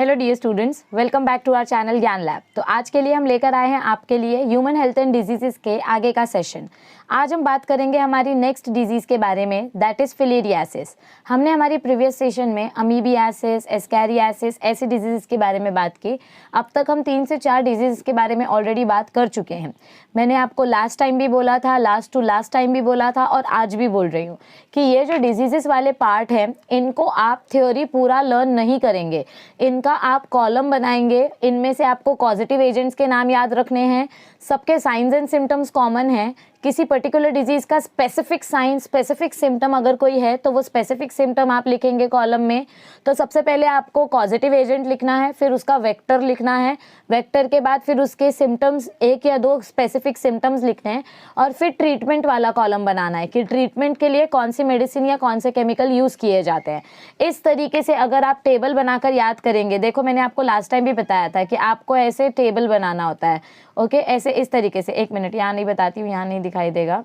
Hello dear students, welcome back to our channel Gyan lab. तो आज के लिए हम लेकर आए हैं आपके लिए ह्यूमन हेल्थ एंड डिजीजेस के आगे का सेशन। आज हम बात करेंगे हमारी नेक्स्ट डिजीज़ के बारे में, दैट इज़ फिलेरियासिस। हमने हमारी प्रीवियस सेशन में अमीबियासिस, एस्कैरियासिस ऐसी डिजीज़ के बारे में बात की। अब तक हम 3 से 4 डिजीज़ के बारे में ऑलरेडी बात कर चुके हैं। मैंने आपको लास्ट टाइम भी बोला था, लास्ट टू लास्ट टाइम भी बोला था और आज भी बोल रही हूँ कि ये जो डिजीज़ वाले पार्ट हैं, इनको आप थ्योरी पूरा लर्न नहीं करेंगे, इनका आप कॉलम बनाएंगे। इनमें से आपको पॉजिटिव एजेंट्स के नाम याद रखने हैं, सबके साइंस एंड सिम्टम्स कॉमन हैं। किसी पर्टिकुलर डिजीज़ का स्पेसिफिक साइन, स्पेसिफिक सिम्टम अगर कोई है तो वो स्पेसिफिक सिम्टम आप लिखेंगे कॉलम में। तो सबसे पहले आपको पॉजिटिव एजेंट लिखना है, फिर उसका वेक्टर लिखना है, वेक्टर के बाद फिर उसके सिम्टम्स, 1 या 2 स्पेसिफिक सिम्टम्स लिखने हैं और फिर ट्रीटमेंट वाला कॉलम बनाना है कि ट्रीटमेंट के लिए कौन सी मेडिसिन या कौन से केमिकल यूज़ किए जाते हैं। इस तरीके से अगर आप टेबल बनाकर याद करेंगे, देखो मैंने आपको लास्ट टाइम भी बताया था कि आपको ऐसे टेबल बनाना होता है। ओके, ऐसे इस तरीके से। 1 मिनट, यहाँ नहीं बताती हूँ, यहाँ नहीं दिखाई देगा,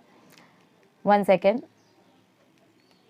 1 सेकेंड।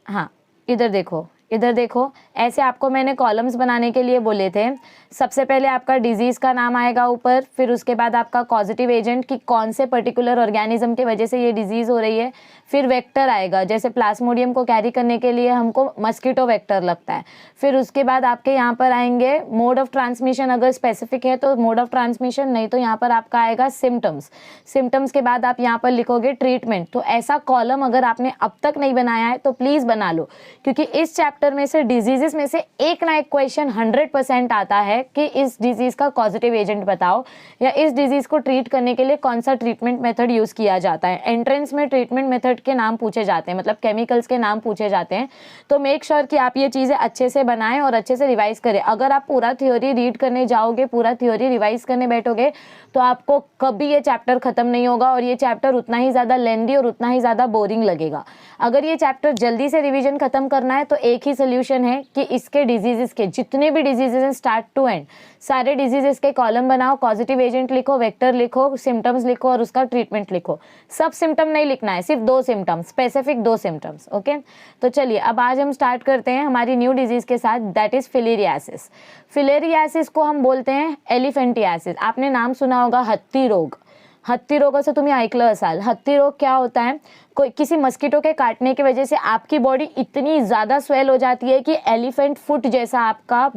हाँ, इधर देखो, इधर देखो, ऐसे आपको मैंने कॉलम्स बनाने के लिए बोले थे। सबसे पहले आपका डिजीज़ का नाम आएगा ऊपर, फिर उसके बाद आपका पॉजिटिव एजेंट कि कौन से पर्टिकुलर ऑर्गेनिज्म की वजह से ये डिजीज़ हो रही है, फिर वेक्टर आएगा, जैसे प्लाज्मोडियम को कैरी करने के लिए हमको मस्कीटो वेक्टर लगता है। फिर उसके बाद आपके यहाँ पर आएंगे मोड ऑफ ट्रांसमिशन, अगर स्पेसिफिक है तो मोड ऑफ ट्रांसमिशन, नहीं तो यहाँ पर आपका आएगा सिम्टम्स। सिम्टम्स के बाद आप यहाँ पर लिखोगे ट्रीटमेंट। तो ऐसा कॉलम अगर आपने अब तक नहीं बनाया है तो प्लीज़ बना लो, क्योंकि इस चैप्टर में से डिजीजेस में से एक ना एक क्वेश्चन 100% आता है कि इस डिजीज का पॉजिटिव एजेंट बताओ या इस डिजीज को ट्रीट करने के लिए कौन सा ट्रीटमेंट मेथड यूज किया जाता है। एंट्रेंस में ट्रीटमेंट मेथड के नाम पूछे जाते हैं, मतलब केमिकल्स के नाम पूछे जाते हैं। तो मेक श्योर कि आप ये चीज़ें अच्छे से बनाएं और अच्छे से रिवाइज करें। अगर आप पूरा थ्योरी रीड करने जाओगे, पूरा थ्योरी रिवाइज करने बैठोगे तो आपको कभी ये चैप्टर खत्म नहीं होगा और ये चैप्टर उतना ही ज़्यादा लेंदी और उतना ही ज़्यादा बोरिंग लगेगा। अगर ये चैप्टर जल्दी से रिविजन खत्म करना है तो एक ही सोल्यूशन है कि इसके डिजीजेस के जितने भी डिजीजेस हैं स्टार्ट टू एंड, सारे डिजीजेस के कॉलम बनाओ, पॉजिटिव एजेंट लिखो, वेक्टर लिखो, सिम्टम्स लिखो और उसका ट्रीटमेंट लिखो। सब सिम्टम नहीं लिखना है, सिर्फ 2 सिम्टम्स, स्पेसिफिक 2 सिम्टम्स। ओके, तो चलिए अब आज हम स्टार्ट करते हैं हमारी न्यू डिजीज के साथ, दैट इज फिलेरियासिस। फिलेरियासिस को हम बोलते हैं एलिफेंटियासिस। आपने नाम सुना होगा हत्ती रोग। हत्ती रोग असं तुम्ही ऐकलं असाल। हत्ती रोग क्या होता है, कोई किसी मस्कीटो के काटने की वजह से आपकी बॉडी इतनी ज़्यादा स्वेल हो जाती है कि एलिफेंट फुट जैसा आपका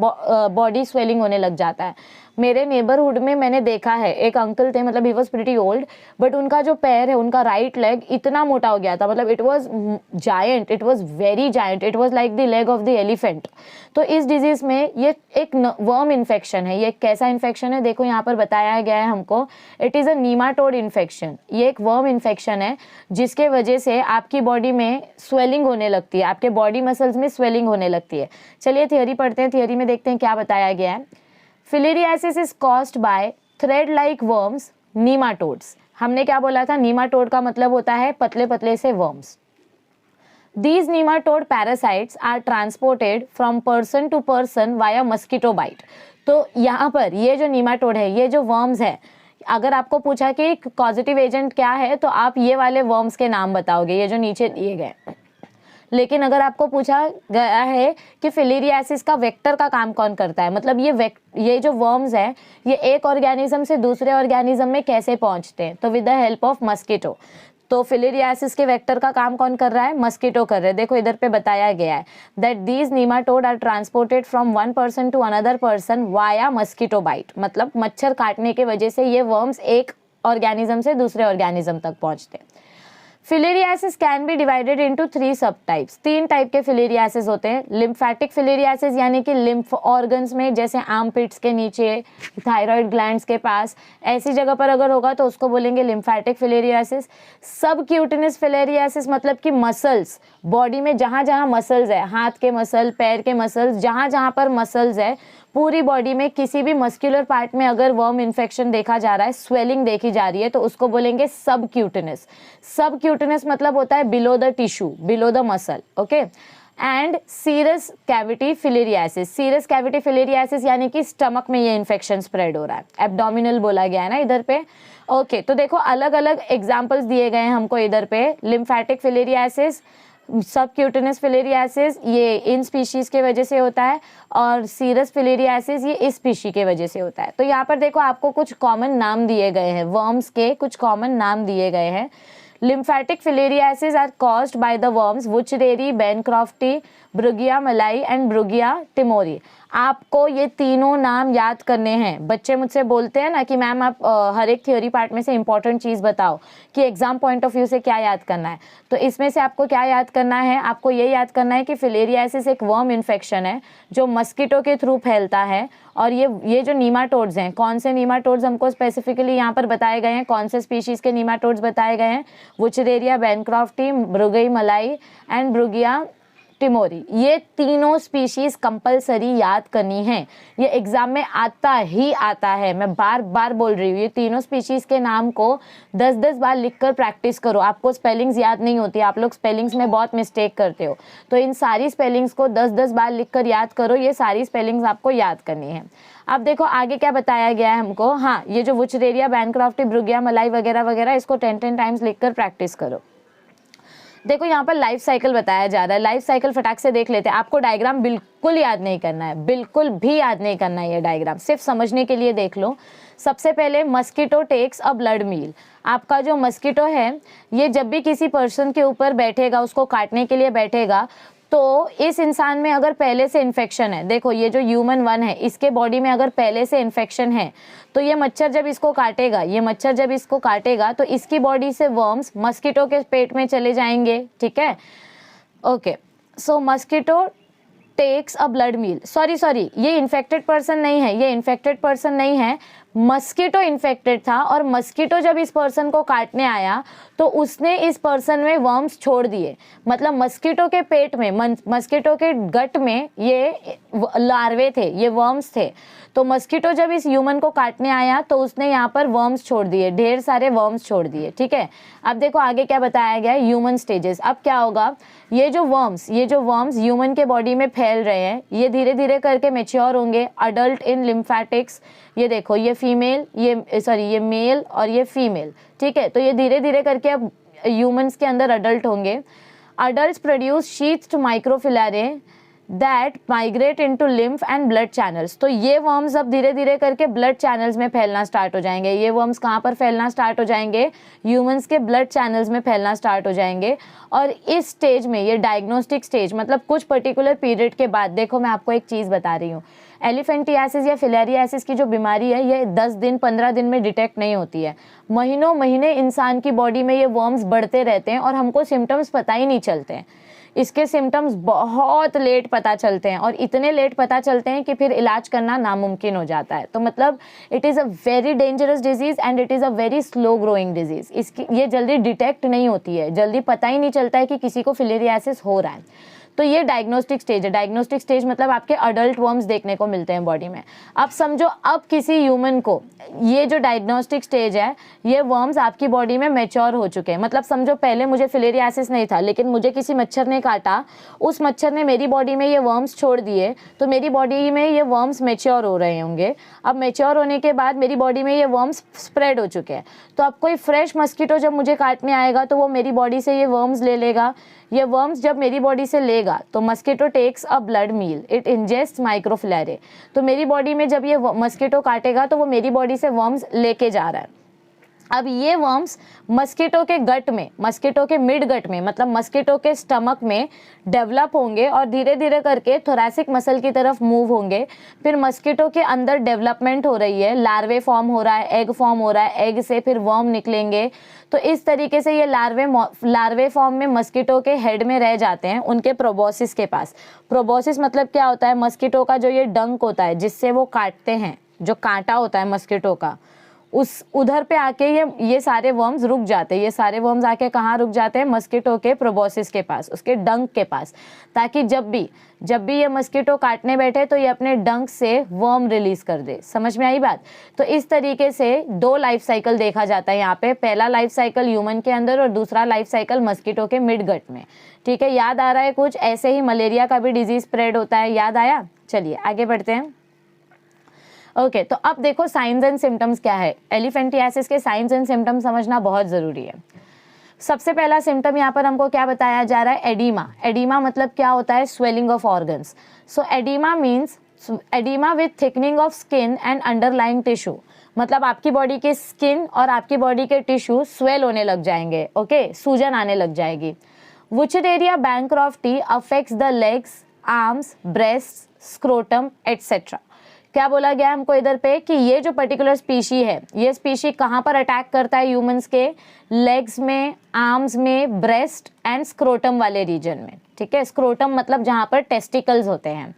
बॉडी स्वेलिंग होने लग जाता है। मेरे नेबरहुड में मैंने देखा है, एक अंकल थे, मतलब he was pretty old, but उनका जो पैर है, उनका राइट लेग इतना मोटा हो गया था, मतलब it was giant, it was very giant, it was like the leg of the elephant. तो इस डिजीज़ में ये एक वर्म इन्फेक्शन है। ये कैसा इन्फेक्शन है, देखो यहाँ पर बताया गया है हमको, it is a nematode infection. ये एक वर्म इन्फेक्शन है जिसके वजह से आपकी बॉडी में स्वेलिंग होने लगती है, आपके बॉडी मसल्स में स्वेलिंग होने लगती है। चलिए थियोरी पढ़ते हैं, थियोरी में देखते हैं क्या बताया गया है। Filariasis is caused by thread like worms, nematodes. हमने क्या बोला था, नीमाटोड का मतलब होता है पतले पतले से worms. These nematode parasites are transported from person to person via mosquito bite। तो यहाँ पर ये जो नीमाटोड है, ये जो वर्म्स है, अगर आपको पूछा कि पॉजिटिव एजेंट क्या है तो आप ये वाले वर्म्स के नाम बताओगे, ये जो नीचे दिए गए। लेकिन अगर आपको पूछा गया है कि फिलेरियासिस का वेक्टर का काम कौन करता है, मतलब ये जो वर्म्स है ये एक ऑर्गेनिज्म से दूसरे ऑर्गेनिज्म में कैसे पहुंचते हैं, तो with the help of mosquito. तो फिलेरियासिस के वेक्टर का काम कौन कर रहा है, मस्कीटो कर रहे हैं। देखो इधर पे बताया गया है that these nematode are transported from one person to another person via mosquito bite. मतलब मच्छर काटने की वजह से ये वर्म्स एक ऑर्गेनिज्म से दूसरे ऑर्गेनिज्म तक पहुंचते हैं। Filariasis can be divided into 3 सब टाइप्स। 3 टाइप के फिलेरियासिस होते हैं। लिम्फेटिक फिलेरियासिस यानी कि लिम्फ ऑर्गन्स में, जैसे आर्मपिट्स के नीचे, थायराइड ग्लैंड्स के पास, ऐसी जगह पर अगर होगा तो उसको बोलेंगे लिम्फेटिक फिलेरियासिस। सब क्यूटिनस फिलेरियासिस मतलब कि मसल्स, बॉडी में जहाँ जहाँ मसल्स है, हाथ के मसल, पैर के मसल्स, जहाँ जहाँ पर मसल्स है, पूरी बॉडी में किसी भी मस्कुलर पार्ट में अगर वर्म इन्फेक्शन देखा जा रहा है, स्वेलिंग देखी जा रही है, तो उसको बोलेंगे सब क्यूटिनस। सब क्यूटिनस मतलब होता है below the tissue, below the muscle. Okay, and serous cavity filariasis. Serous cavity filariasis यानी कि स्टमक में ये इन्फेक्शन स्प्रेड हो रहा है, एब्डोमिनल बोला गया है ना इधर पे। ओके, तो देखो अलग अलग एग्जाम्पल्स दिए गए हैं हमको इधर पे। लिम्फेटिक फिलेरियासिस सबक्यूटेनस फिलेरियासिस ये इन स्पीशीज के वजह से होता है और सीरस फिलेरियासिस ये इस स्पीशी के वजह से होता है। तो यहाँ पर देखो आपको कुछ कॉमन नाम दिए गए हैं, वर्म्स के कुछ कॉमन नाम दिए गए हैं। Lymphatic filariasis are caused by the worms Wuchereria, bancrofti, Brugia malayi and ब्रुगिया टिमोरी। आपको ये तीनों नाम याद करने हैं। बच्चे मुझसे बोलते हैं ना कि मैम आप हर एक थ्योरी पार्ट में से इंपॉर्टेंट चीज़ बताओ कि एग्जाम पॉइंट ऑफ व्यू से क्या याद करना है। तो इसमें से आपको क्या याद करना है, आपको ये याद करना है कि फिलेरियासिस एक वर्म इन्फेक्शन है जो मस्कीटो के थ्रू फैलता है। और ये जो नीमाटोड्स हैं, कौन से नीमाटोड्स हमको स्पेसिफिकली यहाँ पर बताए गए हैं, कौन से स्पीशीज़ के नीमाटोड्स बताए गए हैं, वुचरेरिया, बेनक्रॉफ्टी, ब्रुगई मलाई एंड ब्रुगिया टिमोरी। ये तीनों स्पीशीज कंपलसरी याद करनी है, ये एग्जाम में आता ही आता है। मैं बार बार बोल रही हूँ, ये तीनों स्पीशीज के नाम को 10-10 बार लिखकर प्रैक्टिस करो। आपको स्पेलिंग्स याद नहीं होती, आप लोग स्पेलिंग्स में बहुत मिस्टेक करते हो, तो इन सारी स्पेलिंग्स को 10-10 बार लिखकर याद करो। ये सारी स्पेलिंग्स आपको याद करनी है। अब देखो आगे क्या बताया गया है हमको। हाँ, ये जो वुचरेरिया, बेनक्रॉफ्टी, ब्रुगिया मलाई वगैरह वगैरह, इसको 10-10 टाइम्स लिखकर प्रैक्टिस करो। देखो यहाँ पर लाइफ साइकिल बताया जा रहा है, लाइफ साइकिल फटाक से देख लेते हैं। आपको डायग्राम बिल्कुल याद नहीं करना है, बिल्कुल भी याद नहीं करना है ये डायग्राम, सिर्फ समझने के लिए देख लो। सबसे पहले mosquito takes a blood meal. आपका जो मस्कीटो है ये जब भी किसी पर्सन के ऊपर बैठेगा, उसको काटने के लिए बैठेगा, तो इस इंसान में अगर पहले से इन्फेक्शन है, देखो ये जो ह्यूमन 1 है इसके बॉडी में अगर पहले से इन्फेक्शन है, तो ये मच्छर जब इसको काटेगा, ये मच्छर जब इसको काटेगा तो इसकी बॉडी से वर्म्स मस्कीटो के पेट में चले जाएंगे। ठीक है, okay. So mosquito takes a blood meal, sorry ये इन्फेक्टेड पर्सन नहीं है, ये इन्फेक्टेड पर्सन नहीं है, मस्कीटो इन्फेक्टेड था। और मस्कीटो जब इस पर्सन को काटने आया तो उसने इस पर्सन में वर्म्स छोड़ दिए। मतलब मस्कीटो के पेट में, मस्कीटो के गट में ये लार्वे थे, ये वर्म्स थे। तो मस्कीटो जब इस ह्यूमन को काटने आया तो उसने यहाँ पर वर्म्स छोड़ दिए, ढेर सारे वर्म्स छोड़ दिए। ठीक है, अब देखो आगे क्या बताया गया है, ह्यूमन स्टेजेस। अब क्या होगा, ये जो वर्म्स ह्यूमन के बॉडी में फैल रहे हैं, ये धीरे धीरे करके मेच्योर होंगे। अडल्ट इन लिम्फेटिक्स, ये देखो ये फीमेल, ये मेल और ये फीमेल। ठीक है, तो ये धीरे धीरे करके अब ह्यूमंस के अंदर अडल्ट होंगे। Adult produce sheathed microfilariae that migrate into lymph and blood channels. तो ये वर्म्स अब धीरे धीरे करके ब्लड चैनल्स में फैलना स्टार्ट हो जाएंगे। ये वर्म्स कहाँ पर फैलना स्टार्ट हो जाएंगे, ह्यूमंस के ब्लड चैनल्स में फैलना स्टार्ट हो जाएंगे। और इस स्टेज में, ये डायग्नोस्टिक स्टेज, मतलब कुछ पर्टिकुलर पीरियड के बाद, देखो मैं आपको एक चीज़ बता रही हूँ, एलिफेंटियासिस या फिलेरियासिस की जो बीमारी है ये 10 दिन 15 दिन में डिटेक्ट नहीं होती है। महीनों महीने इंसान की बॉडी में ये वर्म्स बढ़ते रहते हैं और हमको सिम्टम्स पता ही नहीं चलते हैं। इसके सिम्टम्स बहुत लेट पता चलते हैं और इतने लेट पता चलते हैं कि फिर इलाज करना नामुमकिन हो जाता है। तो मतलब it is a very dangerous disease and it is a very slow growing disease. इसकी ये जल्दी डिटेक्ट नहीं होती है, जल्दी पता ही नहीं चलता है कि किसी को फिलेरियासिस हो रहा है। तो ये डायग्नोस्टिक स्टेज है। डायग्नोस्टिक स्टेज मतलब आपके अडल्ट वर्म्स देखने को मिलते हैं बॉडी में। अब समझो, अब किसी ह्यूमन को ये जो डायग्नोस्टिक स्टेज है, ये वर्म्स आपकी बॉडी में मैच्योर हो चुके हैं। मतलब समझो पहले मुझे फिलेरियासिस नहीं था, लेकिन मुझे किसी मच्छर ने काटा, उस मच्छर ने मेरी बॉडी में ये वर्म्स छोड़ दिए, तो मेरी बॉडी में ये वर्म्स मैच्योर हो रहे होंगे। अब मैच्योर होने के बाद मेरी बॉडी में ये वर्म्स स्प्रेड हो चुके हैं। तो अब कोई फ्रेश मस्कीटो जब मुझे काटने आएगा तो वो मेरी बॉडी से ये वर्म्स ले लेगा। ये वर्म्स जब मेरी बॉडी से लेगा तो mosquito takes a blood meal, it ingests microfilariae. तो मेरी बॉडी में जब ये मस्कीटो काटेगा तो वो मेरी बॉडी से वर्म्स लेके जा रहा है। अब ये वर्म्स मस्कीटो के गट में, मस्कीटो के मिड गट में, मतलब मस्कीटो के स्टमक में डेवलप होंगे और धीरे धीरे करके थोरैसिक मसल की तरफ मूव होंगे। फिर मस्कीटो के अंदर डेवलपमेंट हो रही है, लार्वे फॉर्म हो रहा है, एग फॉर्म हो रहा है, एग से फिर वर्म निकलेंगे। तो इस तरीके से ये लार्वे फॉर्म में मस्कीटो के हेड में रह जाते हैं, उनके प्रोबोसिस के पास। प्रोबोसिस मतलब क्या होता है, मस्कीटो का जो ये डंक होता है जिससे वो काटते हैं, जो कांटा होता है मस्कीटो का, उस उधर पे आके ये सारे वर्म्स रुक जाते हैं। ये सारे वर्म्स आके कहाँ रुक जाते हैं, मस्कीटो के प्रोबोसिस के पास, उसके डंक के पास, ताकि जब भी ये मस्कीटो काटने बैठे तो ये अपने डंक से वर्म रिलीज कर दे। समझ में आई बात। तो इस तरीके से 2 लाइफ साइकिल देखा जाता है यहाँ पे। पहला लाइफ साइकिल ह्यूमन के अंदर और दूसरा लाइफ साइकिल मस्कीटो के मिड गट में। ठीक है, याद आ रहा है कुछ? ऐसे ही मलेरिया का भी डिजीज स्प्रेड होता है, याद आया? चलिए आगे बढ़ते हैं। ओके, तो अब देखो साइंस एंड सिम्टम्स क्या है। एलिफेंटियासिस के साइंस एंड सिम्टम्स समझना बहुत ज़रूरी है। सबसे पहला सिम्टम यहाँ पर हमको क्या बताया जा रहा है, एडीमा। एडीमा मतलब क्या होता है, swelling of organs. So edema means edema with thickening of skin and underlying tissue, मतलब आपकी बॉडी के स्किन और आपकी बॉडी के टिश्यू स्वेल होने लग जाएंगे, ओके, सूजन आने लग जाएगी। Wuchereria bancrofti affects the legs, arms, breast, scrotum etcetera. क्या बोला गया हमको इधर पे कि ये जो पर्टिकुलर स्पीशी है, ये स्पीशी कहाँ पर अटैक करता है ह्यूमंस के, लेग्स में, आर्म्स में, ब्रेस्ट एंड स्क्रोटम वाले रीजन में, ठीक है। स्क्रोटम मतलब जहाँ पर टेस्टिकल्स होते हैं,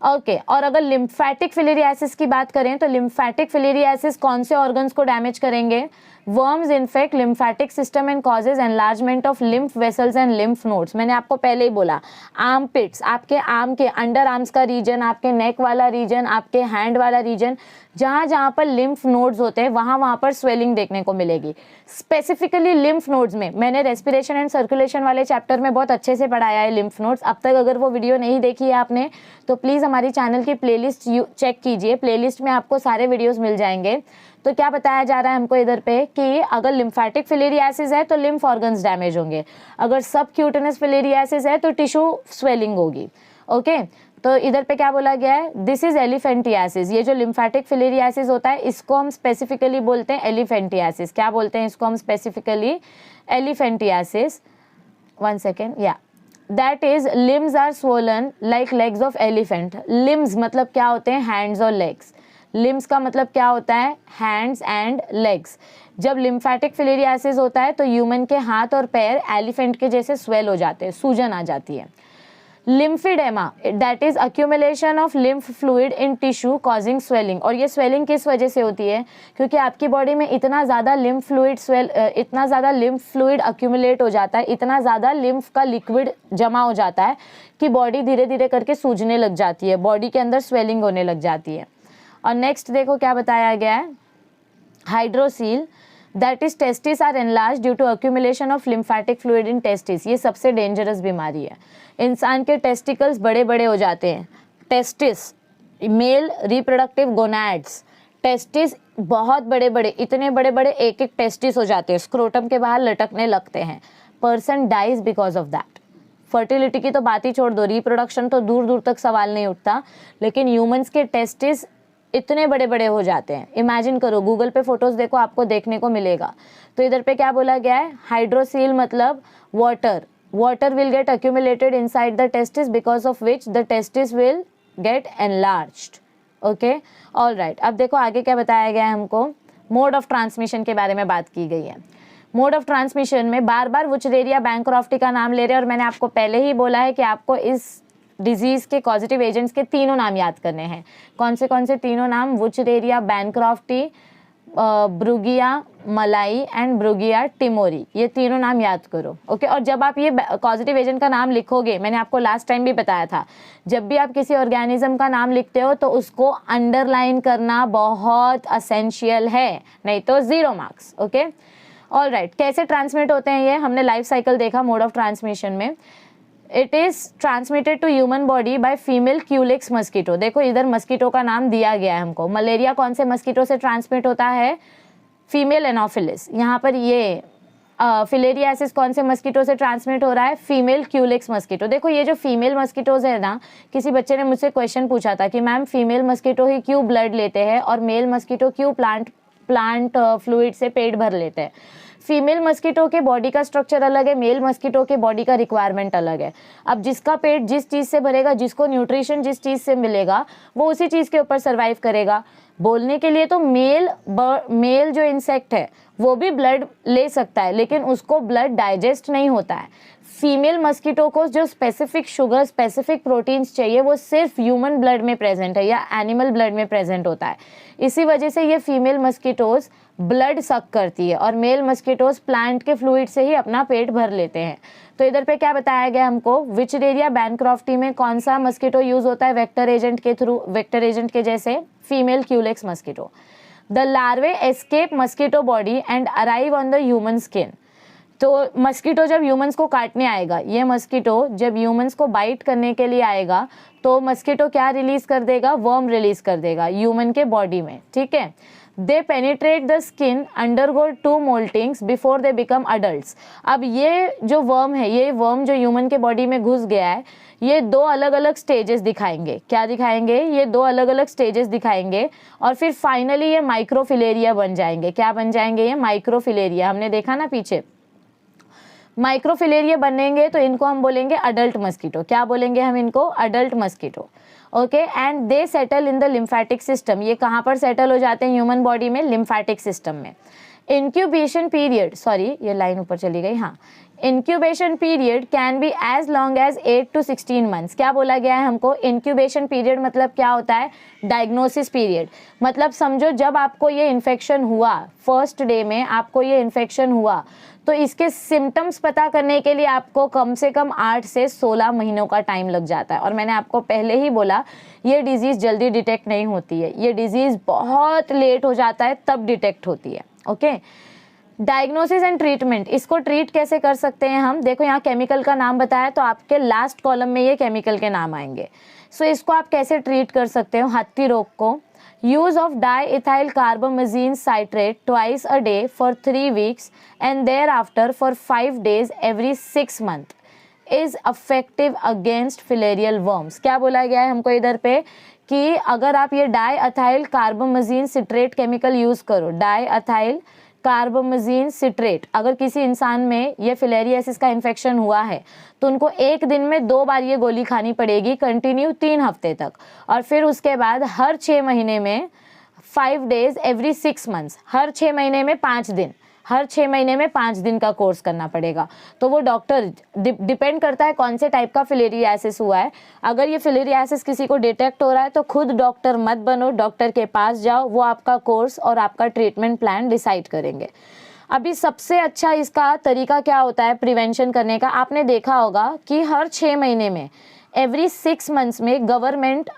ओके। और अगर लिम्फेटिक फिलेरियासिस की बात करें तो लिम्फेटिक फिलेरियासिस कौन से ऑर्गन्स को डैमेज करेंगे, worms infect lymphatic system and causes enlargement of lymph vessels and lymph nodes. मैंने आपको पहले ही बोला, आर्म पिट्स, आपके आर्म के अंडर आर्म्स का रीजन, आपके नेक वाला रीजन, आपके हैंड वाला रीजन, जहाँ जहाँ पर लिम्फ नोड्स होते हैं वहाँ पर स्वेलिंग देखने को मिलेगी। स्पेसिफिकली लिम्फ नोड्स में मैंने रेस्पिरेशन एंड सर्कुलेशन वाले चैप्टर में बहुत अच्छे से पढ़ाया है लिम्फ नोड्स। अब तक अगर वो वीडियो नहीं देखी है आपने तो प्लीज़ हमारी चैनल की प्लेलिस्ट चेक कीजिए, प्लेलिस्ट में आपको सारे वीडियोस मिल जाएंगे। तो क्या बताया जा रहा है हमको इधर पे कि अगर लिम्फेटिक फिलेरियासिस है तो लिम्फ ऑर्गन्स डैमेज होंगे, अगर सबक्यूटेनस फिलेरियासिस है तो टिश्यू स्वेलिंग होगी, ओके। तो इधर पे क्या बोला गया है, दिस इज एलिफेंटियासिस। ये जो लिम्फेटिक फिलेरियासिस होता है इसको हम स्पेसिफिकली बोलते हैं एलिफेंटियासिस। क्या बोलते हैं इसको हम स्पेसिफिकली, एलिफेंटियासिस। 1 सेकेंड, या that is limbs are swollen like legs of elephant. Limbs मतलब क्या होते हैं, हैंड्स और लेग्स। लिम्स का मतलब क्या होता है, हैंड्स एंड लेग्स। जब लिम्फेटिक फिलेरियासिस होता है तो ह्यूमन के हाथ और पैर एलिफेंट के जैसे स्वेल हो जाते हैं, सूजन आ जाती है। Lymphoedema that is accumulation of lymph fluid in tissue causing swelling. और ये स्वेलिंग किस वजह से होती है, क्योंकि आपकी बॉडी में इतना ज़्यादा लिम्फ फ्लूइड अक्यूमुलेट हो जाता है, इतना ज़्यादा लिम्फ का लिक्विड जमा हो जाता है कि बॉडी धीरे धीरे करके सूजने लग जाती है, बॉडी के अंदर स्वेलिंग होने लग जाती है। और नेक्स्ट देखो क्या बताया गया है, hydrocele that is testis are enlarge due to accumulation of lymphatic fluid in testis. ये सबसे डेंजरस बीमारी है, इंसान के टेस्टिकल्स बड़े बड़े हो जाते हैं। Testis male reproductive gonads, testis बहुत बड़े बड़े, इतने बड़े बड़े एक एक टेस्टिस हो जाते हैं, स्क्रोटम के बाहर लटकने लगते हैं। Person dies because of that. Fertility की तो बात ही छोड़ दो, रिप्रोडक्शन तो दूर दूर तक सवाल नहीं उठता, लेकिन ह्यूमंस के टेस्टिस इतने बड़े बड़े हो जाते हैं। इमेजिन करो, गूगल पे फोटोज देखो, आपको देखने को मिलेगा। तो इधर पे क्या बोला गया है, हाइड्रोसील मतलब water will get accumulated inside the testis because of which the testis will get enlarged, okay. All right, अब देखो आगे क्या बताया गया है हमको, मोड ऑफ ट्रांसमिशन के बारे में बात की गई है। मोड ऑफ ट्रांसमिशन में बार बार वुचरेरिया बैंक्रॉफ्टी का नाम ले रहे हैं, और मैंने आपको पहले ही बोला है कि आपको इस डिजीज के कॉजेटिव एजेंट्स के तीनों नाम याद करने हैं। कौन से तीनों नाम, वुचरेरिया बैंक्रॉफ्टी, ब्रुगिया मलाई एंड ब्रुगिया टिमोरी, ये तीनों नाम याद करो, ओके। और जब आप ये कॉजेटिव एजेंट का नाम लिखोगे, मैंने आपको लास्ट टाइम भी बताया था, जब भी आप किसी ऑर्गेनिज्म का नाम लिखते हो तो उसको अंडरलाइन करना बहुत असेंशियल है, नहीं तो 0 मार्क्स, ओके। ऑल राइट, कैसे ट्रांसमिट होते हैं ये हमने लाइफ साइकिल देखा मोड ऑफ ट्रांसमिशन में। It is transmitted to human body by female culex mosquito. देखो इधर मस्कीटो का नाम दिया गया है हमको। मलेरिया कौन से मस्कीटो से ट्रांसमिट होता है, फीमेल एनोफिलिस। यहाँ पर ये फिलेरियासिस कौन से मस्कीटो से ट्रांसमिट हो रहा है, फीमेल क्यूलिक्स मस्कीटो। देखो ये जो फीमेल मस्कीटोज है ना, किसी बच्चे ने मुझसे क्वेश्चन पूछा था कि मैम फीमेल मस्कीटो ही क्यों ब्लड लेते हैं और मेल मस्कीटो क्यों प्लांट फ्लूइड से पेट भर लेते हैं। फीमेल मस्कीटो के बॉडी का स्ट्रक्चर अलग है, मेल मस्कीटो के बॉडी का रिक्वायरमेंट अलग है। अब जिसका पेट जिस चीज़ से भरेगा, जिसको न्यूट्रिशन जिस चीज़ से मिलेगा, वो उसी चीज़ के ऊपर सर्वाइव करेगा। बोलने के लिए तो मेल जो इंसेक्ट है वो भी ब्लड ले सकता है, लेकिन उसको ब्लड डाइजेस्ट नहीं होता है। फीमेल मस्कीटो को जो स्पेसिफिक शुगर, स्पेसिफिक प्रोटीन्स चाहिए वो सिर्फ ह्यूमन ब्लड में प्रेजेंट है या एनिमल ब्लड में प्रेजेंट होता है। इसी वजह से ये फीमेल मस्कीटोज ब्लड सक करती है और मेल मस्कीटोज प्लांट के फ्लूइड से ही अपना पेट भर लेते हैं। तो इधर पे क्या बताया गया हमको, विचरेरिया बैंक्रॉफ्टी में कौन सा मस्कीटो यूज होता है वेक्टर एजेंट के थ्रू, वेक्टर एजेंट के जैसे female Culex mosquito. The larvae escape mosquito body and arrive on the human skin. तो मस्कीटो जब ह्यूमंस को काटने आएगा, ये मस्कीटो जब ह्यूमंस को बाइट करने के लिए आएगा तो मस्कीटो क्या रिलीज कर देगा, वर्म रिलीज कर देगा ह्यूमन के बॉडी में, ठीक है। They penetrate the skin, undergo 2 moltings before they become adults. अब ये जो वर्म है, ये वर्म जो ह्यूमन के बॉडी में घुस गया है, ये 2 अलग अलग स्टेजेस दिखाएंगे। क्या दिखाएंगे? ये 2 अलग अलग स्टेजेस दिखाएंगे और फिर फाइनली ये माइक्रोफिलेरिया बन जाएंगे। क्या बन जाएंगे? ये माइक्रोफिलेरिया। हमने देखा ना पीछे, माइक्रोफिलेरिया बनेंगे तो इनको हम बोलेंगे अडल्ट मस्कीटो। क्या बोलेंगे हम इनको? Adult mosquito. Okay, and they settle in the lymphatic system. ये कहाँ पर सेटल हो जाते हैं ह्यूमन बॉडी में? लिम्फेटिक सिस्टम में। इंक्यूबेशन पीरियड, सॉरी ये लाइन ऊपर चली गई, हाँ, incubation period can be as long as 8 to 16 months. क्या बोला गया है हमको? इंक्यूबेशन पीरियड मतलब क्या होता है? Diagnosis period. मतलब समझो जब आपको ये इन्फेक्शन हुआ, फर्स्ट डे में आपको ये इन्फेक्शन हुआ, तो इसके सिम्टम्स पता करने के लिए आपको कम से कम 8 से 16 महीनों का टाइम लग जाता है। और मैंने आपको पहले ही बोला, ये डिजीज़ जल्दी डिटेक्ट नहीं होती है, ये डिजीज़ बहुत लेट हो जाता है तब डिटेक्ट होती है। ओके, डायग्नोसिस एंड ट्रीटमेंट, इसको ट्रीट कैसे कर सकते हैं हम? देखो यहाँ केमिकल का नाम बताया तो आपके लास्ट कॉलम में ये केमिकल के नाम आएंगे। सो इसको आप कैसे ट्रीट कर सकते हो? हत्ती रोग को, use of diethyl carbamazine citrate twice a day for 3 weeks and thereafter for 5 days every 6 months is effective against filarial worms. क्या बोला गया है हमको इधर पे कि अगर आप ये डाईइथाइल कार्बामेजीन सिट्रेट केमिकल यूज करो, डाईइथाइल कार्बामेजीन सिट्रेट, अगर किसी इंसान में ये फिलेरियासिस का इन्फेक्शन हुआ है तो उनको एक दिन में 2 बार ये गोली खानी पड़ेगी कंटिन्यू 3 हफ्ते तक, और फिर उसके बाद हर 6 महीने में 5 days एवरी 6 months, हर 6 महीने में 5 दिन, हर 6 महीने में 5 दिन का कोर्स करना पड़ेगा। तो वो डॉक्टर डिपेंड करता है कौन से टाइप का फिलेरियासिस हुआ है। अगर ये फिलेरियासिस किसी को डिटेक्ट हो रहा है तो खुद डॉक्टर मत बनो, डॉक्टर के पास जाओ, वो आपका कोर्स और आपका ट्रीटमेंट प्लान डिसाइड करेंगे। अभी सबसे अच्छा इसका तरीका क्या होता है प्रिवेंशन करने का? आपने देखा होगा कि हर 6 महीने में, एवरी 6 months में गवर्नमेंट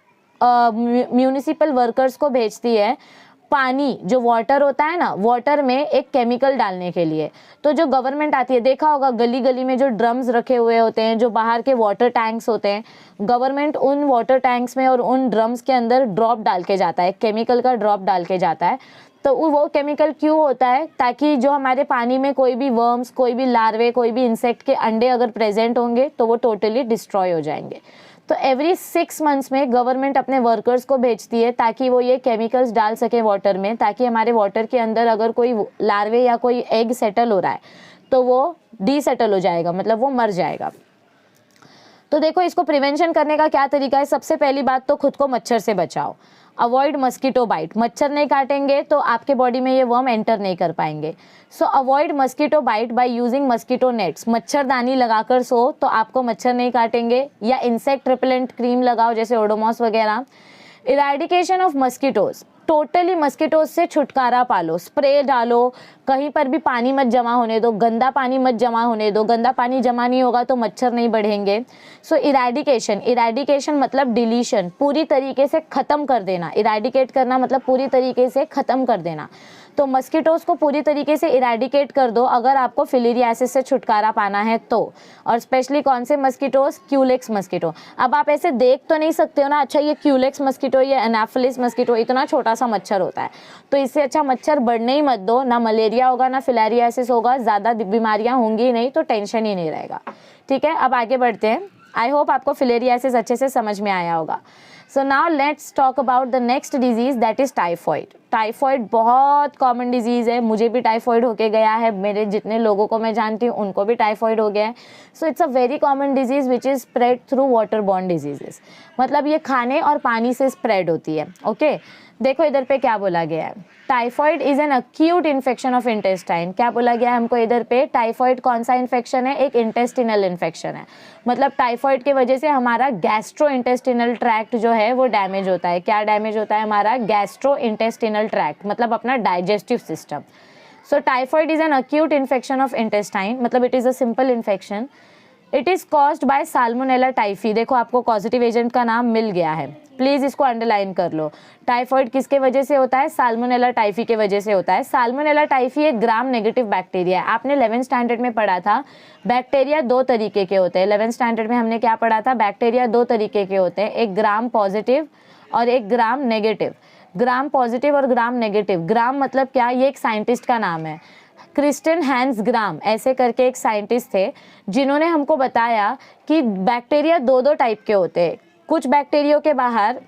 म्यूनिसिपल वर्कर्स को भेजती है पानी, जो वाटर होता है ना, वाटर में एक केमिकल डालने के लिए। तो जो गवर्नमेंट आती है, देखा होगा गली गली में जो ड्रम्स रखे हुए होते हैं, जो बाहर के वाटर टैंक्स होते हैं, गवर्नमेंट उन वाटर टैंक्स में और उन ड्रम्स के अंदर ड्रॉप डाल के जाता है, केमिकल का ड्रॉप डाल के जाता है। तो वो केमिकल क्यों होता है? ताकि जो हमारे पानी में कोई भी वर्म्स, कोई भी लार्वे, कोई भी इंसेक्ट के अंडे अगर प्रेजेंट होंगे तो वो टोटली डिस्ट्रॉय हो जाएंगे। तो एवरी 6 months में गवर्नमेंट अपने वर्कर्स को भेजती है ताकि वो ये केमिकल्स डाल सके वाटर में, ताकि हमारे वाटर के अंदर अगर कोई लार्वे या कोई एग सेटल हो रहा है तो वो डीसेटल हो जाएगा, मतलब वो मर जाएगा। तो देखो इसको प्रिवेंशन करने का क्या तरीका है? सबसे पहली बात तो खुद को मच्छर से बचाओ, अवॉइड मस्कीटो बाइट। मच्छर नहीं काटेंगे तो आपके बॉडी में ये वर्म एंटर नहीं कर पाएंगे। So avoid mosquito bite by using mosquito nets. मच्छरदानी लगाकर सो तो आपको मच्छर नहीं काटेंगे, या इंसेक्ट रिपेलेंट क्रीम लगाओ जैसे ओडोमॉस वगैरह। Eradication of mosquitoes, totally mosquitoes से छुटकारा पालो, स्प्रे डालो, कहीं पर भी पानी मत जमा होने दो, गंदा पानी मत जमा होने दो, गंदा पानी जमा नहीं होगा तो मच्छर नहीं बढ़ेंगे। सो इरेडिकेशन, इरेडिकेशन मतलब डिलीशन, पूरी तरीके से ख़त्म कर देना। इरेडिकेट करना मतलब पूरी तरीके से ख़त्म कर देना। तो मस्कीटोज को पूरी तरीके से इरेडिकेट कर दो अगर आपको फिलेरियासिस से छुटकारा पाना है तो। और स्पेशली कौन से मस्कीटोज? Culex mosquito. अब आप ऐसे देख तो नहीं सकते हो ना, अच्छा ये क्यूलेक्स मस्कीटो, ये एनाफिलिस मस्कीटो, इतना छोटा सा मच्छर होता है, तो इससे अच्छा मच्छर बढ़ने ही मत दो, ना मलेरिया होगा ना फिलेरियासिस होगा, ज़्यादा बीमारियां होंगी नहीं, तो टेंशन ही नहीं रहेगा। ठीक है, अब आगे बढ़ते हैं। आई होप आपको फिलेरियासिस अच्छे से समझ में आया होगा। So now let's talk about the next disease, that is typhoid. Typhoid बहुत कॉमन डिजीज़ है, मुझे भी टाइफॉइड होके गया है, मेरे जितने लोगों को मैं जानती हूँ उनको भी टाइफॉइड हो गया है। So it's a very common disease which is spread through water borne diseases, मतलब ये खाने और पानी से स्प्रेड होती है। ओके, देखो इधर पे क्या बोला गया है, typhoid is an acute infection of intestine. क्या बोला गया है हमको इधर पे? टाइफॉइड कौन सा इन्फेक्शन है? एक इंटेस्टिनल इन्फेक्शन है, मतलब टाइफॉइड की वजह से हमारा गैस्ट्रो इंटेस्टिनल ट्रैक्ट जो है वो डैमेज होता है। क्या डैमेज होता है? हमारा गैस्ट्रो इंटेस्टिनल ट्रैक्ट, मतलब अपना digestive system. So typhoid is an acute infection of intestine, मतलब it is a simple infection. It is caused by salmonella typhi. देखो आपको पॉजिटिव एजेंट का नाम मिल गया है, प्लीज़ इसको अंडरलाइन कर लो। टाइफॉइड किसके वजह से होता है? साल्मोनेला टाइफी के वजह से होता है। साल्मोनेला टाइफी एक ग्राम नेगेटिव बैक्टीरिया है। आपने 11th स्टैंडर्ड में पढ़ा था बैक्टीरिया 2 तरीके के होते हैं। 11th स्टैंडर्ड में हमने क्या पढ़ा था? बैक्टीरिया 2 तरीके के होते हैं, एक ग्राम पॉजिटिव और एक ग्राम नेगेटिव। ग्राम पॉजिटिव और ग्राम नेगेटिव। ग्राम मतलब क्या, ये एक साइंटिस्ट का नाम है, क्रिस्टियन हैंस ग्राम ऐसे करके एक साइंटिस्ट थे, जिन्होंने हमको बताया कि बैक्टीरिया दो दो टाइप के होते हैं। कुछ बैक्टीरिया के बाहर,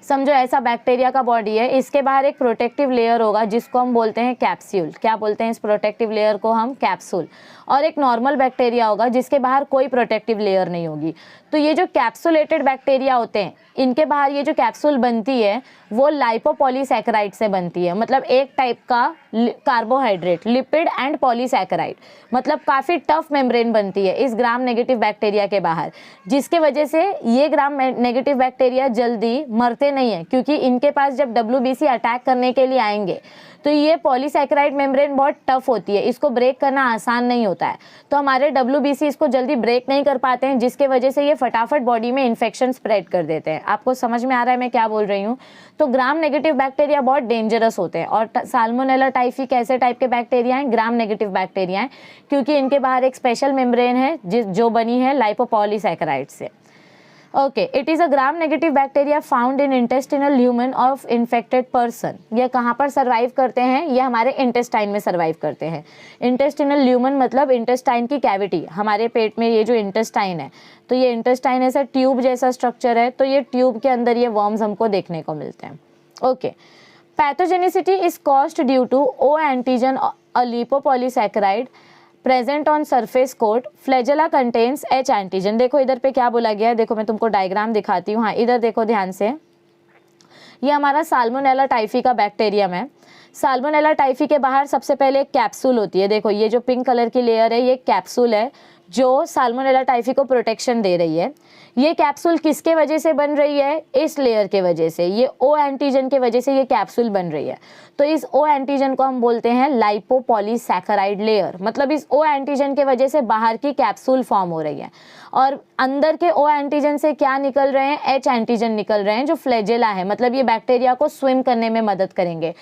समझो ऐसा बैक्टीरिया का बॉडी है, इसके बाहर एक प्रोटेक्टिव लेयर होगा जिसको हम बोलते हैं कैप्सूल। क्या बोलते हैं इस प्रोटेक्टिव लेयर को हम? कैप्सूल। और एक नॉर्मल बैक्टीरिया होगा जिसके बाहर कोई प्रोटेक्टिव लेयर नहीं होगी। तो ये जो कैप्सुलेटेड बैक्टीरिया होते हैं, इनके बाहर ये जो कैप्सूल बनती है वो लाइपोपॉलीसैकेराइड से बनती है, मतलब एक टाइप का कार्बोहाइड्रेट, लिपिड एंड पॉलीसैकेराइड, मतलब काफ़ी टफ मेम्ब्रेन बनती है इस ग्राम नेगेटिव बैक्टीरिया के बाहर, जिसके वजह से ये ग्राम नेगेटिव बैक्टीरिया जल्दी मरते नहीं है, क्योंकि इनके पास जब WBC अटैक करने के लिए आएंगे तो ये पॉलीसैकेराइड मेम्ब्रेन बहुत टफ होती है, इसको ब्रेक करना आसान नहीं होता है। तो हमारे WBC इसको जल्दी ब्रेक नहीं कर पाते हैं, जिसके वजह से ये फटाफट बॉडी में इन्फेक्शन स्प्रेड कर देते हैं। आपको समझ में आ रहा है मैं क्या बोल रही हूँ? तो ग्राम नेगेटिव बैक्टीरिया बहुत डेंजरस होते हैं। और साल्मोनेला टाइफी कैसे टाइप के बैक्टीरिया हैं? ग्राम नेगेटिव बैक्टीरिया हैं, क्योंकि इनके बाहर एक स्पेशल मेम्ब्रेन है जो बनी है लाइपोपॉलीसैकेराइड से। Okay, it is a gram negative bacteria found in intestinal lumen of infected person. ये कहाँ पर सर्वाइव करते हैं? ये हमारे इंटेस्टाइन में सर्वाइव करते हैं। इंटेस्टिनल ल्यूमन मतलब इंटेस्टाइन की कैविटी, हमारे पेट में ये जो इंटेस्टाइन है, तो ये इंटेस्टाइन ऐसा ट्यूब जैसा स्ट्रक्चर है, तो ये ट्यूब के अंदर ये वर्म्स हमको देखने को मिलते हैं। Okay, pathogenicity is caused due to O antigen a lipopolysaccharide present on surface coat, flagella contains H antigen. देखो इधर पे क्या बोला गया है, देखो मैं तुमको डायग्राम दिखाती हूँ। हाँ, इधर देखो ध्यान से, ये हमारा साल्मोनेला टाइफी का बैक्टीरियम है। साल्मोनेला टाइफी के बाहर सबसे पहले एक कैप्सूल होती है। देखो ये जो पिंक कलर की लेयर है, ये कैप्सूल है जो साल्मोनेला टाइफी को प्रोटेक्शन दे रही है। ये कैप्सूल किसके वजह से बन रही है? इस लेयर के वजह से, ये ओ एंटीजन के वजह से ये कैप्सूल बन रही है। तो इस ओ एंटीजन को हम बोलते हैं लाइपोपॉलीसैकेराइड लेयर, मतलब इस ओ एंटीजन के वजह से बाहर की कैप्सूल फॉर्म हो रही है। और अंदर के ओ एंटीजन से क्या निकल रहे हैं? H एंटीजन निकल रहे हैं जो फ्लैजेला है, मतलब ये बैक्टीरिया को स्विम करने में मदद करेंगे।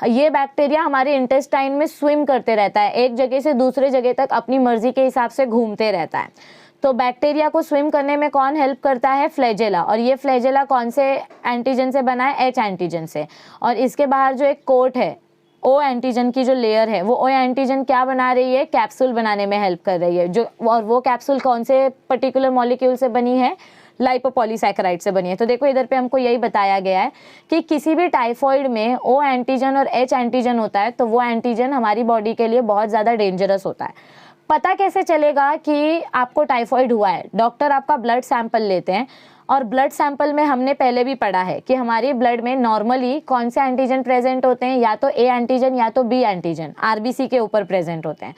ये बैक्टीरिया हमारे इंटेस्टाइन में स्विम करते रहता है, एक जगह से दूसरे जगह तक अपनी मर्जी के हिसाब से घूमते रहता है। तो बैक्टीरिया को स्विम करने में कौन हेल्प करता है? फ्लैजेला। और ये फ्लैजेला कौन से एंटीजन से बना है? H एंटीजन से। और इसके बाहर जो एक कोट है, ओ एंटीजन की जो लेयर है, वो ओ एंटीजन क्या बना रही है? कैप्सूल बनाने में हेल्प कर रही है। जो और वो कैप्सूल कौन से पर्टिकुलर मॉलिक्यूल से बनी है? लाइपोपॉलीसैकेराइड से बनी है। तो देखो इधर पे हमको यही बताया गया है कि किसी भी टाइफॉइड में ओ एंटीजन और H एंटीजन होता है, तो वो एंटीजन हमारी बॉडी के लिए बहुत ज़्यादा डेंजरस होता है। पता कैसे चलेगा कि आपको टाइफॉइड हुआ है? डॉक्टर आपका ब्लड सैंपल लेते हैं, और ब्लड सैंपल में हमने पहले भी पढ़ा है कि हमारी ब्लड में नॉर्मली कौन से एंटीजन प्रेजेंट होते हैं? या तो A एंटीजन या तो B एंटीजन RBC के ऊपर प्रेजेंट होते हैं।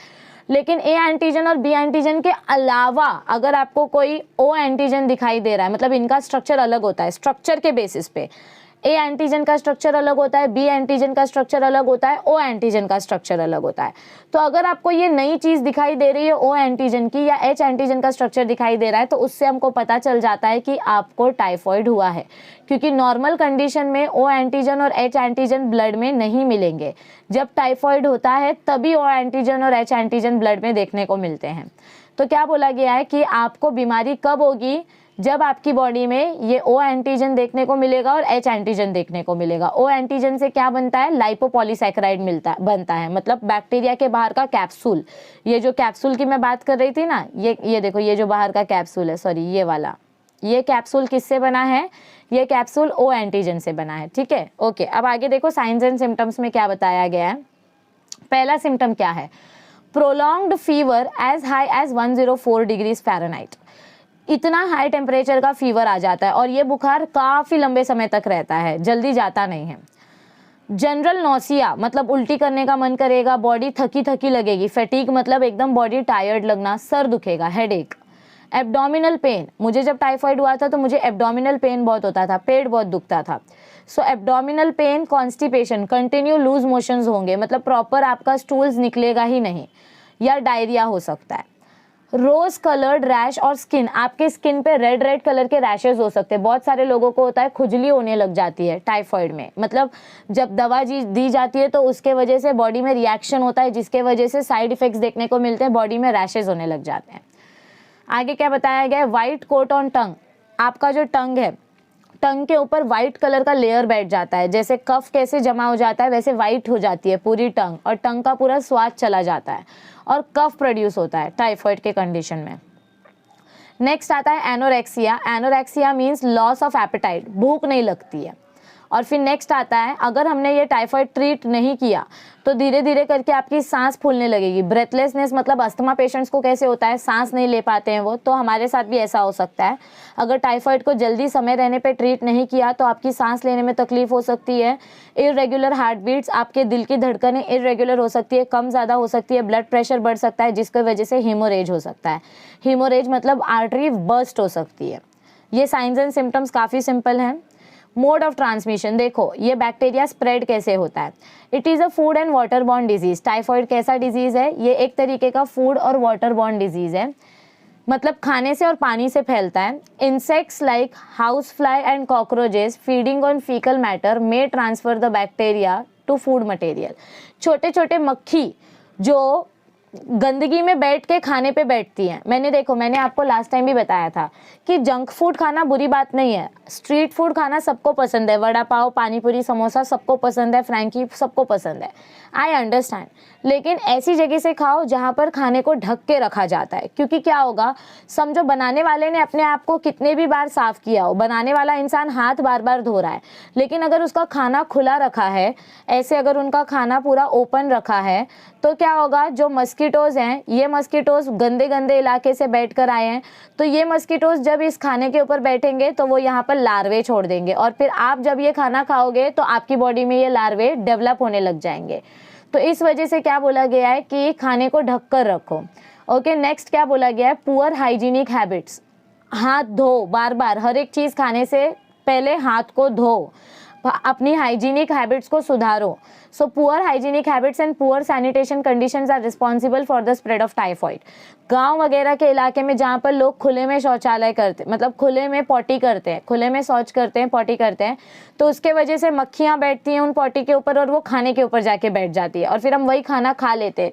लेकिन A एंटीजन और B एंटीजन के अलावा अगर आपको कोई O एंटीजन दिखाई दे रहा है, मतलब इनका स्ट्रक्चर अलग होता है, स्ट्रक्चर के बेसिस पे A एंटीजन का स्ट्रक्चर अलग होता है, B एंटीजन का स्ट्रक्चर अलग होता है, O एंटीजन का स्ट्रक्चर अलग होता है। तो अगर आपको ये नई चीज़ दिखाई दे रही है O एंटीजन की, या H एंटीजन का स्ट्रक्चर दिखाई दे रहा है, तो उससे हमको पता चल जाता है कि आपको टाइफॉइड हुआ है, क्योंकि नॉर्मल कंडीशन में O एंटीजन और H एंटीजन ब्लड में नहीं मिलेंगे। जब टाइफॉइड होता है तभी O एंटीजन और H एंटीजन ब्लड में देखने को मिलते हैं। तो क्या बोला गया है कि आपको बीमारी कब होगी? जब आपकी बॉडी में ये O एंटीजन देखने को मिलेगा और H एंटीजन देखने को मिलेगा। O एंटीजन से क्या बनता है? लाइपोपॉलीसैकेराइड बनता है, मतलब बैक्टीरिया के बाहर का कैप्सूल। ये जो कैप्सूल की मैं बात कर रही थी ना, ये देखो, ये जो बाहर का कैप्सूल है, सॉरी ये वाला, ये कैप्सूल किससे बना है? ये कैप्सूल O एंटीजन से बना है। ठीक है, ओके। अब आगे देखो साइंस एंड सिम्टम्स में क्या बताया गया है। पहला सिम्टम क्या है? Prolonged fever as high as 104 degrees Fahrenheit. इतना हाई टेम्परेचर का फीवर आ जाता है और ये बुखार काफ़ी लंबे समय तक रहता है, जल्दी जाता नहीं है। जनरल नोसिया मतलब उल्टी करने का मन करेगा, बॉडी थकी थकी लगेगी। फैटीग मतलब एकदम बॉडी टायर्ड लगना, सर दुखेगा, हेडेक। एब्डोमिनल पेन, मुझे जब टाइफॉइड हुआ था तो मुझे एब्डोमिनल पेन बहुत होता था, पेट बहुत दुखता था। So abdominal pain, constipation, continue loose motions होंगे, मतलब प्रॉपर आपका स्टूल्स निकलेगा ही नहीं, या डायरिया हो सकता है। रोज कलर्ड रैश और स्किन, आपके स्किन पे रेड रेड कलर के रैशेज हो सकते हैं। बहुत सारे लोगों को होता है, खुजली होने लग जाती है टाइफॉइड में, मतलब जब दवा दी जाती है तो उसके वजह से बॉडी में रिएक्शन होता है, जिसके वजह से साइड इफेक्ट्स देखने को मिलते हैं, बॉडी में रैशेज होने लग जाते हैं। आगे क्या बताया गया है? वाइट कोट ऑन टंग, आपका जो टंग है टंग के ऊपर वाइट कलर का लेयर बैठ जाता है, जैसे कफ कैसे जमा हो जाता है वैसे वाइट हो जाती है पूरी टंग, और टंग का पूरा स्वाद चला जाता है और कफ प्रोड्यूस होता है टाइफाइड के कंडीशन में। नेक्स्ट आता है anorexia. Anorexia means loss of appetite, भूख नहीं लगती है। और फिर नेक्स्ट आता है, अगर हमने ये टाइफाइड ट्रीट नहीं किया तो धीरे धीरे करके आपकी सांस फूलने लगेगी। ब्रेथलेसनेस मतलब अस्थमा पेशेंट्स को कैसे होता है, सांस नहीं ले पाते हैं वो, तो हमारे साथ भी ऐसा हो सकता है। अगर टाइफाइड को जल्दी समय रहने पे ट्रीट नहीं किया तो आपकी सांस लेने में तकलीफ हो सकती है। इरेगुलर हार्ट बीट्स, आपके दिल की धड़कनें इरेगुलर हो सकती है, कम ज़्यादा हो सकती है, ब्लड प्रेशर बढ़ सकता है, जिसकी वजह से हीमोरेज हो सकता है। हीमोरेज मतलब आर्टरी बर्स्ट हो सकती है। ये साइंस एंड सिम्टम्स काफ़ी सिंपल हैं। मोड ऑफ ट्रांसमिशन, देखो ये बैक्टीरिया स्प्रेड कैसे होता है। It is a food and water borne disease. Typhoid कैसा डिजीज़ है, ये एक तरीके का फूड और वाटर बॉर्न डिजीज़ है, मतलब खाने से और पानी से फैलता है। Insects like house fly and cockroaches feeding on fecal matter may transfer the bacteria to food material. छोटे छोटे मक्खी जो गंदगी में बैठ के खाने पे बैठती हैं। मैंने आपको लास्ट टाइम भी बताया था कि जंक फूड खाना बुरी बात नहीं है, स्ट्रीट फूड खाना सबको पसंद है, वड़ा पाव, पानी पूरी, समोसा सबको पसंद है, फ्रैंकी सबको पसंद है, आई अंडरस्टैंड। लेकिन ऐसी जगह से खाओ जहाँ पर खाने को ढक के रखा जाता है, क्योंकि क्या होगा, समझो बनाने वाले ने अपने आप को कितने भी बार साफ किया हो, बनाने वाला इंसान हाथ बार बार धो रहा है, लेकिन अगर उसका खाना खुला रखा है, ऐसे अगर उनका खाना पूरा ओपन रखा है, तो क्या होगा, जो मस्कीटोज़ हैं, ये मस्कीटोज़ गंदे गंदे इलाके से बैठ कर आए हैं, तो ये मस्कीटोज़ जब इस खाने के ऊपर बैठेंगे तो वो यहाँ पर लार्वे छोड़ देंगे, और फिर आप जब ये खाना खाओगे तो आपकी बॉडी में ये लार्वे डेवलप होने लग जाएंगे। तो इस वजह से क्या बोला गया है कि खाने को ढक कर रखो। ओके, नेक्स्ट क्या बोला गया है, पुअर हाइजीनिक हैबिट्स। हाथ धो बार बार, हर एक चीज़ खाने से पहले हाथ को धो, अपनी हाइजीनिक हैबिट्स को सुधारो। So poor hygienic habits and poor sanitation conditions are responsible for the spread of typhoid. गांव वगैरह के इलाके में जहाँ पर लोग खुले में शौचालय करते, मतलब खुले में पॉटी करते हैं, खुले में शौच करते हैं, पॉटी करते हैं, तो उसके वजह से मक्खियाँ बैठती हैं उन पॉटी के ऊपर और वो खाने के ऊपर जाके बैठ जाती है, और फिर हम वही खाना खा लेते हैं।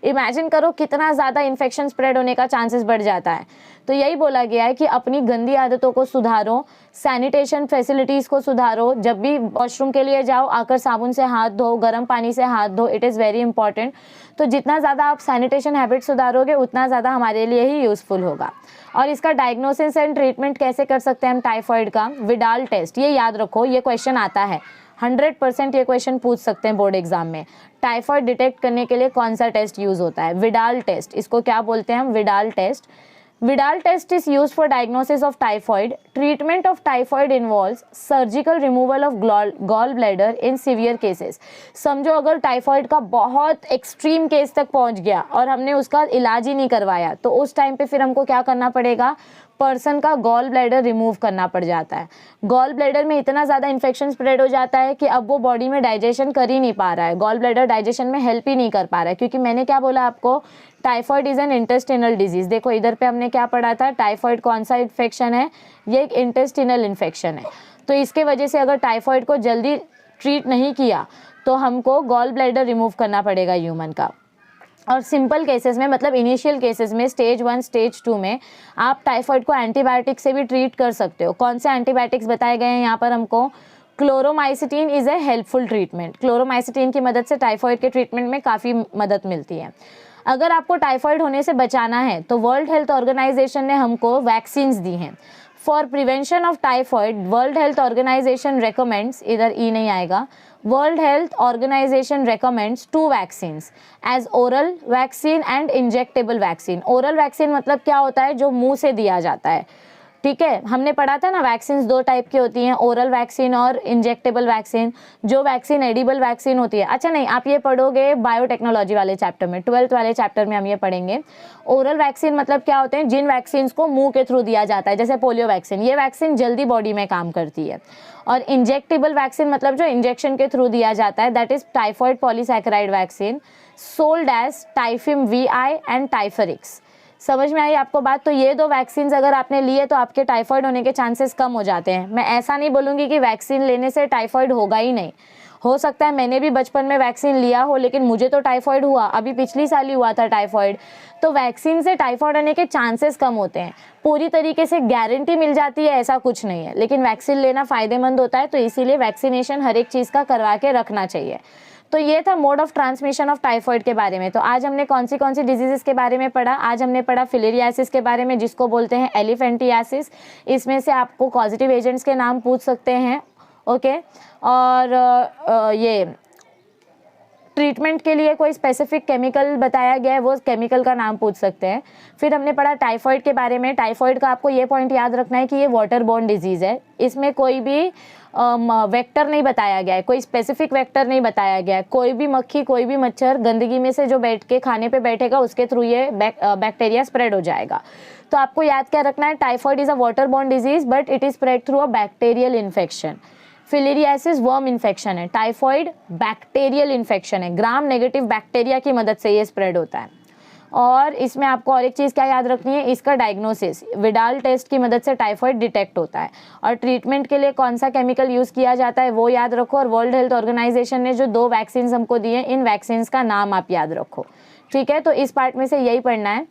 इमेजिन करो कितना ज़्यादा इन्फेक्शन स्प्रेड होने का चांसेस बढ़ जाता है। तो यही बोला गया है कि अपनी गंदी आदतों को सुधारो, सैनिटेशन फैसिलिटीज़ को सुधारो, जब भी वॉशरूम के लिए जाओ आकर साबुन से हाथ धो, गर्म पानी से हाथ धो, इट इज़ वेरी इंपॉर्टेंट। तो जितना ज़्यादा आप सैनिटेशन हैबिट सुधारोगे उतना ज़्यादा हमारे लिए ही यूज़फुल होगा। और इसका डायग्नोसिस एंड ट्रीटमेंट कैसे कर सकते हैं हम टाइफाइड का, विडाल टेस्ट, ये याद रखो, ये क्वेश्चन आता है 100% ये क्वेश्चन पूछ सकते हैं बोर्ड एग्जाम में। टाइफाइड डिटेक्ट करने के लिए कौन सा टेस्ट यूज़ होता है, विडाल टेस्ट, इसको क्या बोलते हैं हम, Widal test. Vidal test is used for diagnosis of typhoid. Treatment of typhoid involves surgical removal of gallbladder in severe cases. समझो अगर टाइफाइड का बहुत एक्सट्रीम केस तक पहुंच गया और हमने उसका इलाज ही नहीं करवाया, तो उस टाइम पे फिर हमको क्या करना पड़ेगा, पर्सन का गॉल ब्लैडर रिमूव करना पड़ जाता है। गॉल ब्लैडर में इतना ज़्यादा इन्फेक्शन स्प्रेड हो जाता है कि अब वो बॉडी में डाइजेशन कर ही नहीं पा रहा है, गॉल ब्लैडर डाइजेशन में हेल्प ही नहीं कर पा रहा है, क्योंकि मैंने क्या बोला आपको, typhoid is an intestinal disease. देखो इधर पे हमने क्या पढ़ा था, टाइफाइड कौन सा इन्फेक्शन है, ये एक इंटेस्टिनल इन्फेक्शन है। तो इसके वजह से अगर टाइफाइड को जल्दी ट्रीट नहीं किया तो हमको गॉल ब्लैडर रिमूव करना पड़ेगा ह्यूमन का। और सिंपल केसेस में, मतलब इनिशियल केसेस में, स्टेज 1 स्टेज 2 में आप टाइफाइड को एंटीबायोटिक से भी ट्रीट कर सकते हो। कौन से एंटीबायोटिक्स बताए गए हैं यहाँ पर हमको, Chloromycetin is a helpful treatment. Chloromycetin की मदद से टाइफाइड के ट्रीटमेंट में काफ़ी मदद मिलती है। अगर आपको टाइफाइड होने से बचाना है तो वर्ल्ड हेल्थ ऑर्गेनाइजेशन ने हमको वैक्सीन्स दी हैं। For prevention of typhoid World Health Organization recommends, इधर ई नहीं आएगा, World Health Organization recommends 2 vaccines as oral vaccine and injectable vaccine. Oral vaccine मतलब क्या होता है, जो मुंह से दिया जाता है, ठीक है। हमने पढ़ा था ना वैक्सीन 2 टाइप की होती हैं, ओरल वैक्सीन और इंजेक्टेबल वैक्सीन। जो वैक्सीन एडिबल वैक्सीन होती है, अच्छा नहीं, आप ये पढ़ोगे बायोटेक्नोलॉजी वाले चैप्टर में, 12th वाले चैप्टर में हम ये पढ़ेंगे। ओरल वैक्सीन मतलब क्या होते हैं, जिन वैक्सीन को मुंह के थ्रू दिया जाता है, जैसे पोलियो वैक्सीन, ये वैक्सीन जल्दी बॉडी में काम करती है। और इंजेक्टेबल वैक्सीन मतलब जो इंजेक्शन के थ्रू दिया जाता है, that is typhoid polysaccharide vaccine sold as Typhim VI and Typherix. समझ में आई आपको बात। तो ये 2 वैक्सीन अगर आपने लिए तो आपके टाइफाइड होने के चांसेस कम हो जाते हैं। मैं ऐसा नहीं बोलूँगी कि वैक्सीन लेने से टाइफाइड होगा ही नहीं, हो सकता है मैंने भी बचपन में वैक्सीन लिया हो, लेकिन मुझे तो टाइफॉइड हुआ, अभी पिछली साल ही हुआ था टाइफॉइड। तो वैक्सीन से टाइफॉइड होने के चांसेस कम होते हैं। पूरी तरीके से गारंटी मिल जाती है ऐसा कुछ नहीं है, लेकिन वैक्सीन लेना फ़ायदेमंद होता है, तो इसीलिए वैक्सीनेशन हर एक चीज़ का करवा के रखना चाहिए। तो ये था mode of transmission of typhoid के बारे में। तो आज हमने कौन सी डिजीज़ेस के बारे में पढ़ा? आज हमने पढ़ा फिलेरियासिस के बारे में, जिसको बोलते हैं एलिफेंटियासिस। इसमें से आपको कॉजेटिव एजेंट्स के नाम पूछ सकते हैं, ओके। और ये ट्रीटमेंट के लिए कोई स्पेसिफिक केमिकल बताया गया है, वो केमिकल का नाम पूछ सकते हैं। फिर हमने पढ़ा टाइफॉइड के बारे में। टाइफॉइड का आपको ये पॉइंट याद रखना है कि ये वाटर बोर्न डिजीज़ है। इसमें कोई भी वेक्टर नहीं बताया गया है, कोई स्पेसिफिक वेक्टर नहीं बताया गया है। कोई भी मक्खी, कोई भी मच्छर गंदगी में से जो बैठ के खाने पे बैठेगा, उसके थ्रू ये बैक्टीरिया स्प्रेड हो जाएगा। तो आपको याद क्या रखना है? Typhoid is a water borne disease but it is spread through a bacterial infection. Filariasis worm infection है, टाइफॉइड बैक्टीरियल इन्फेक्शन है, ग्राम नेगेटिव बैक्टीरिया की मदद से ये स्प्रेड होता है। और इसमें आपको और एक चीज़ क्या याद रखनी है? इसका डायग्नोसिस विडाल टेस्ट की मदद से टाइफॉइड डिटेक्ट होता है। और ट्रीटमेंट के लिए कौन सा केमिकल यूज़ किया जाता है वो याद रखो। और वर्ल्ड हेल्थ ऑर्गेनाइजेशन ने जो 2 वैक्सीन हमको दिए, इन वैक्सीन का नाम आप याद रखो, ठीक है। तो इस पार्ट में से यही पढ़ना है,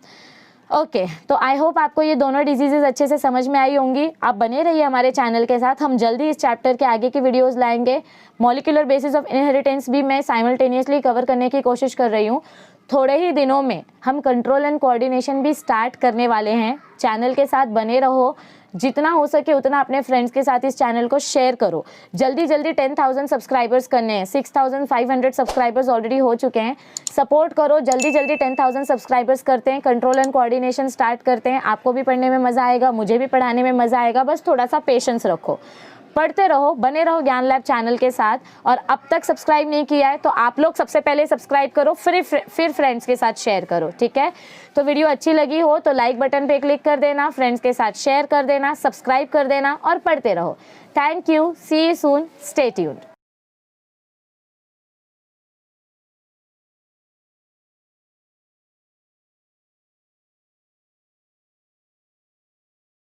ओके। तो आई होप आपको ये दोनों डिजीजेज अच्छे से समझ में आई होंगी। आप बने रहिए हमारे चैनल के साथ, हम जल्दी इस चैप्टर के आगे की वीडियोस लाएंगे। मॉलिक्यूलर बेसिस ऑफ इनहेरिटेंस भी मैं साइमल्टेनियसली कवर करने की कोशिश कर रही हूँ। थोड़े ही दिनों में हम कंट्रोल एंड कोऑर्डिनेशन भी स्टार्ट करने वाले हैं। चैनल के साथ बने रहो, जितना हो सके उतना अपने फ्रेंड्स के साथ इस चैनल को शेयर करो। जल्दी 10,000 सब्सक्राइबर्स करने हैं। 6,500 सब्सक्राइबर्स ऑलरेडी हो चुके हैं। सपोर्ट करो, जल्दी 10,000 सब्सक्राइबर्स करते हैं, कंट्रोल एंड कोऑर्डिनेशन स्टार्ट करते हैं। आपको भी पढ़ने में मज़ा आएगा, मुझे भी पढ़ाने में मज़ा आएगा। बस थोड़ा सा पेशेंस रखो, पढ़ते रहो, बने रहो ज्ञान लैब चैनल के साथ। और अब तक सब्सक्राइब नहीं किया है तो आप लोग सबसे पहले सब्सक्राइब करो, फिर फ्रेंड्स के साथ शेयर करो, ठीक है। तो वीडियो अच्छी लगी हो तो लाइक बटन पे क्लिक कर देना, फ्रेंड्स के साथ शेयर कर देना, सब्सक्राइब कर देना और पढ़ते रहो। Thank you, see you soon, stay tuned.